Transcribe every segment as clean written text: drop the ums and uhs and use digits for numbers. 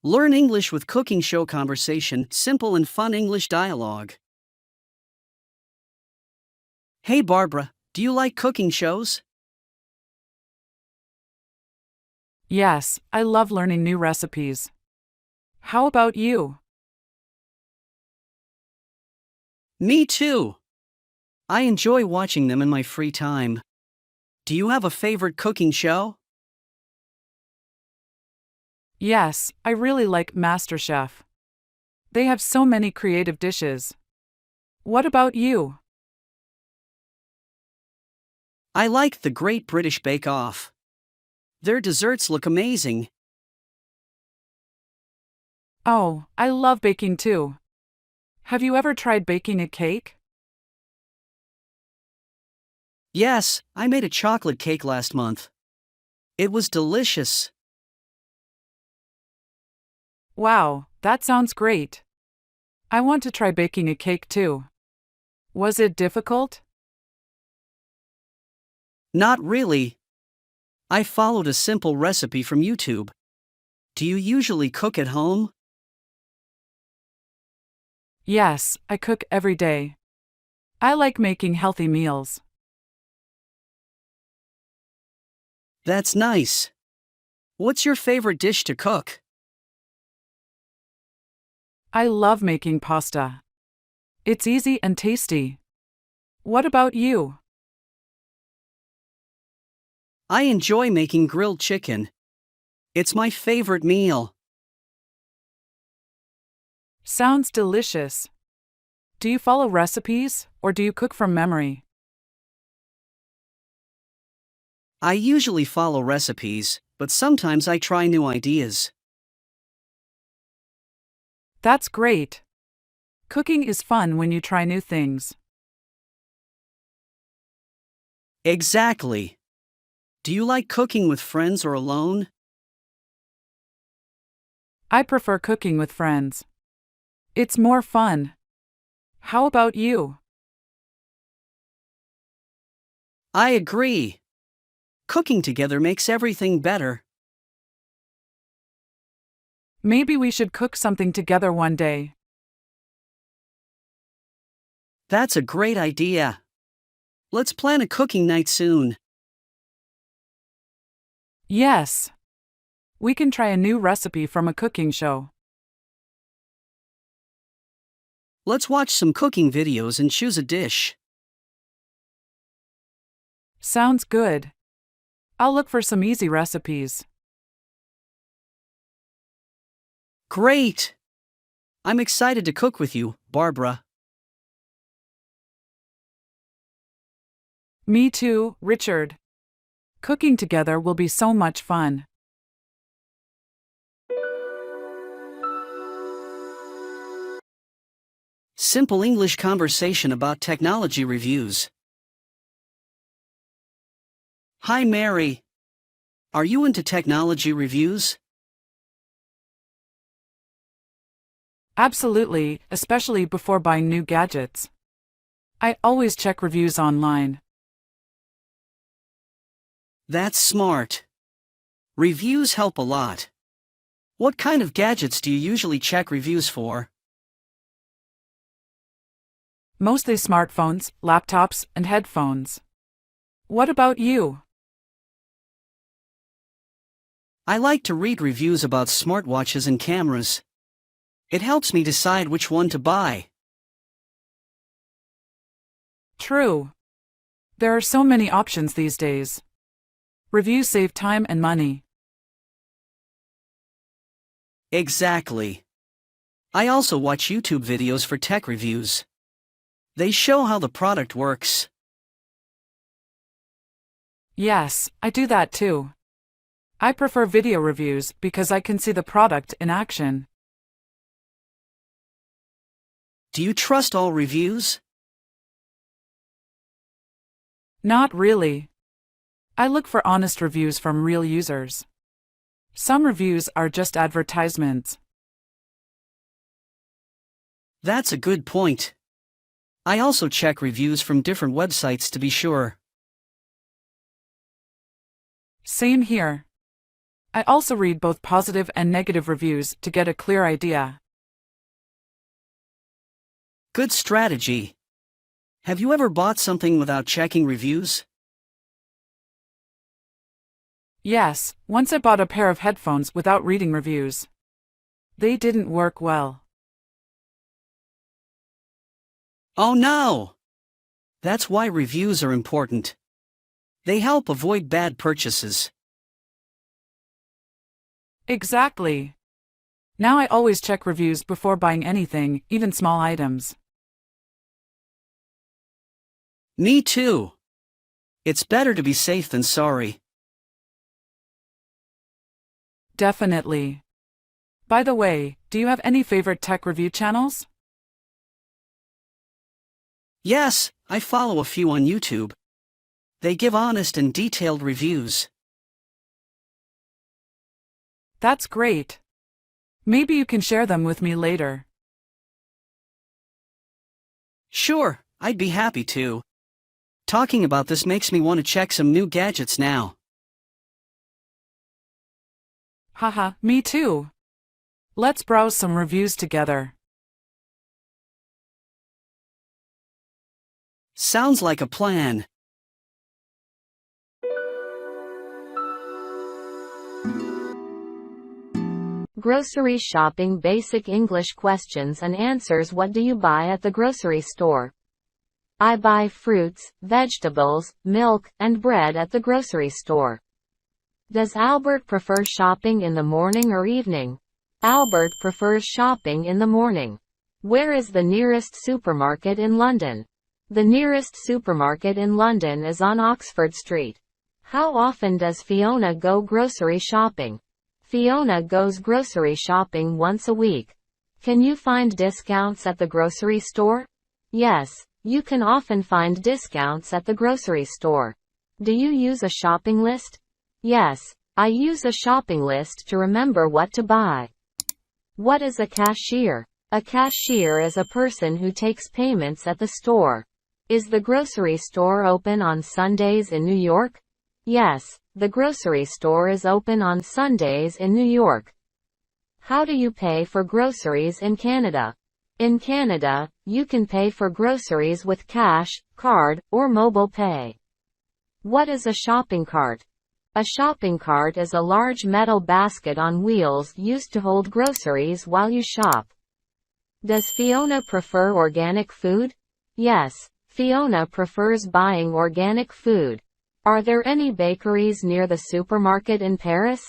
Learn English with cooking show conversation, simple and fun English dialogue. Hey Barbara, do you like cooking shows? Yes, I love learning new recipes. How about you? Me too. I enjoy watching them in my free time. Do you have a favorite cooking show? Yes, I really like MasterChef. They have so many creative dishes. What about you? I like the Great British Bake Off. Their desserts look amazing. Oh, I love baking too. Have you ever tried baking a cake? Yes, I made a chocolate cake last month. It was delicious. Wow, that sounds great. I want to try baking a cake too. Was it difficult? Not really. I followed a simple recipe from YouTube. Do you usually cook at home? Yes, I cook every day. I like making healthy meals. That's nice. What's your favorite dish to cook? I love making pasta. It's easy and tasty. What about you? I enjoy making grilled chicken. It's my favorite meal. Sounds delicious. Do you follow recipes, or do you cook from memory? I usually follow recipes, but sometimes I try new ideas. That's great. Cooking is fun when you try new things. Exactly. Do you like cooking with friends or alone? I prefer cooking with friends. It's more fun. How about you? I agree. Cooking together makes everything better. Maybe we should cook something together one day. That's a great idea. Let's plan a cooking night soon. Yes. We can try a new recipe from a cooking show. Let's watch some cooking videos and choose a dish. Sounds good. I'll look for some easy recipes. Great! I'm excited to cook with you, Barbara. Me too, Richard. Cooking together will be so much fun. Simple English conversation about technology reviews. Hi Mary. Are you into technology reviews? Absolutely, especially before buying new gadgets. I always check reviews online. That's smart. Reviews help a lot. What kind of gadgets do you usually check reviews for? Mostly smartphones, laptops, and headphones. What about you? I like to read reviews about smartwatches and cameras. It helps me decide which one to buy. True. There are so many options these days. Reviews save time and money. Exactly. I also watch YouTube videos for tech reviews. They show how the product works. Yes, I do that too. I prefer video reviews because I can see the product in action. Do you trust all reviews? Not really. I look for honest reviews from real users. Some reviews are just advertisements. That's a good point. I also check reviews from different websites to be sure. Same here. I also read both positive and negative reviews to get a clear idea. Good strategy. Have you ever bought something without checking reviews? Yes, once I bought a pair of headphones without reading reviews. They didn't work well. Oh no! That's why reviews are important. They help avoid bad purchases. Exactly. Now I always check reviews before buying anything, even small items. Me too. It's better to be safe than sorry. Definitely. By the way, do you have any favorite tech review channels? Yes, I follow a few on YouTube. They give honest and detailed reviews. That's great. Maybe you can share them with me later. Sure, I'd be happy to. Talking about this makes me want to check some new gadgets now. Haha, me too. Let's browse some reviews together. Sounds like a plan. Grocery shopping basic English questions and answers. What do you buy at the grocery store? I buy fruits, vegetables, milk, and bread at the grocery store. Does Albert prefer shopping in the morning or evening? Albert prefers shopping in the morning. Where is the nearest supermarket in London? The nearest supermarket in London is on Oxford Street. How often does Fiona go grocery shopping? Fiona goes grocery shopping once a week. Can you find discounts at the grocery store? Yes, you can often find discounts at the grocery store. Do you use a shopping list? Yes, I use a shopping list to remember what to buy. What is a cashier? A cashier is a person who takes payments at the store. Is the grocery store open on Sundays in New York? Yes, the grocery store is open on Sundays in New York. How do you pay for groceries in Canada? In Canada, you can pay for groceries with cash, card, or mobile pay. What is a shopping cart? A shopping cart is a large metal basket on wheels used to hold groceries while you shop. Does Fiona prefer organic food? Yes, Fiona prefers buying organic food. Are there any bakeries near the supermarket in Paris?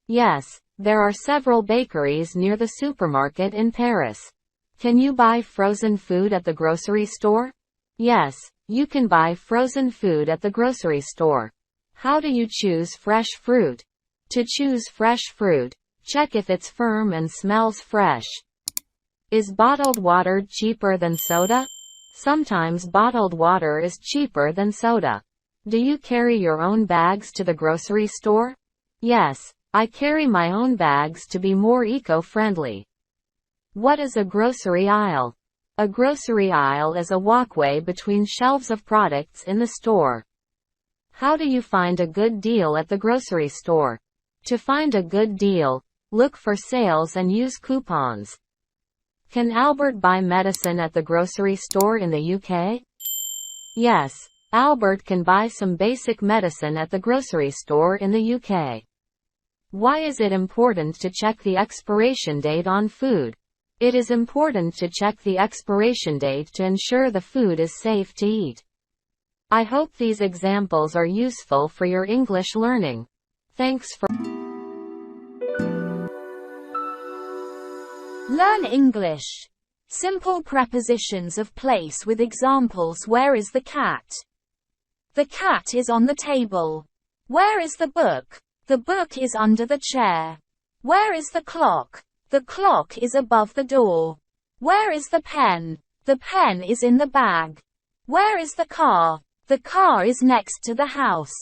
Yes, there are several bakeries near the supermarket in Paris. Can you buy frozen food at the grocery store? Yes, you can buy frozen food at the grocery store. How do you choose fresh fruit? To choose fresh fruit, check if it's firm and smells fresh. Is bottled water cheaper than soda? Sometimes bottled water is cheaper than soda. Do you carry your own bags to the grocery store? Yes, I carry my own bags to be more eco-friendly. What is a grocery aisle? A grocery aisle is a walkway between shelves of products in the store. How do you find a good deal at the grocery store? To find a good deal, look for sales and use coupons. Can Albert buy medicine at the grocery store in the UK? Yes, Albert can buy some basic medicine at the grocery store in the UK. Why is it important to check the expiration date on food? It is important to check the expiration date to ensure the food is safe to eat. I hope these examples are useful for your English learning. Thanks for Learn English. Simple prepositions of place with examples. Where is the cat? The cat is on the table. Where is the book? The book is under the chair. Where is the clock? The clock is above the door. Where is the pen? The pen is in the bag. Where is the car? The car is next to the house.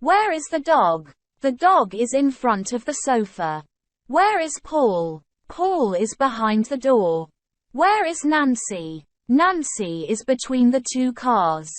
Where is the dog? The dog is in front of the sofa. Where is Paul? Paul is behind the door. Where is Nancy? Nancy is between the two cars.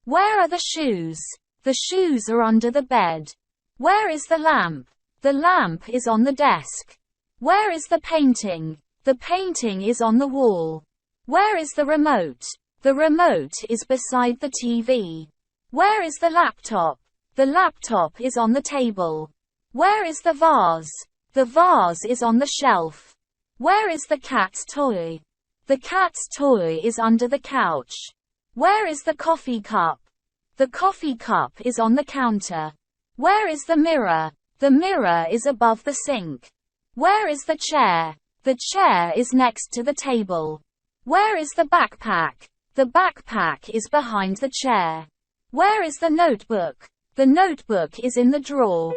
Where are the shoes? The shoes are under the bed. Where is the lamp? The lamp is on the desk. Where is the painting? The painting is on the wall. Where is the remote? The remote is beside the TV. Where is the laptop? The laptop is on the table. Where is the vase? The vase is on the shelf. Where is the cat's toy? The cat's toy is under the couch. Where is the coffee cup? The coffee cup is on the counter. Where is the mirror? The mirror is above the sink. Where is the chair? The chair is next to the table. Where is the backpack? The backpack is behind the chair. Where is the notebook? The notebook is in the drawer.